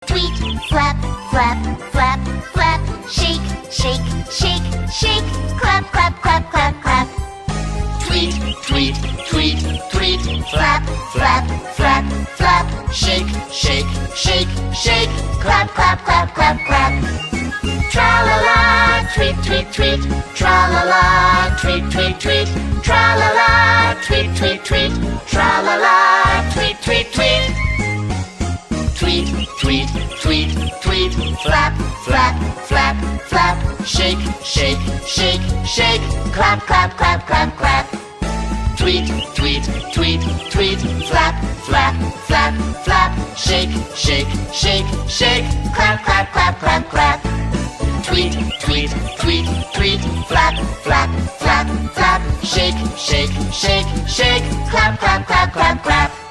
Tweet, flap, flap, flap, flap. Shake, shake, shake, shake. Clap, clap, clap, clap, clap. Tweet, tweet, tweet, tweet. Flap, flap, flap, flap. Shake, shake, shake, shake. Clap, clap, clap, clap, clap. Tra-la-la, tweet, tweet, tweet. Tra-la-la, tweet, tweet, tweet. Tra-la-la, tweet, tweet, tweet. Tra-la-la, tweet, tweet, tweet. Tweet, tweet, tweet, tweet. Flap, flap, flap, flap. Shake, shake, shake, shake. Clap, clap, clap, clap, clap. Tweet, tweet, tweet, tweet. Flap, flap, flap, flap. Shake, shake, shake, shake. Clap, clap, clap, clap, clap. Tweet, tweet, tweet, tweet. Flap, flap, flap, flap. Shake, shake, shake, shake. Clap, clap, clap, clap, clap.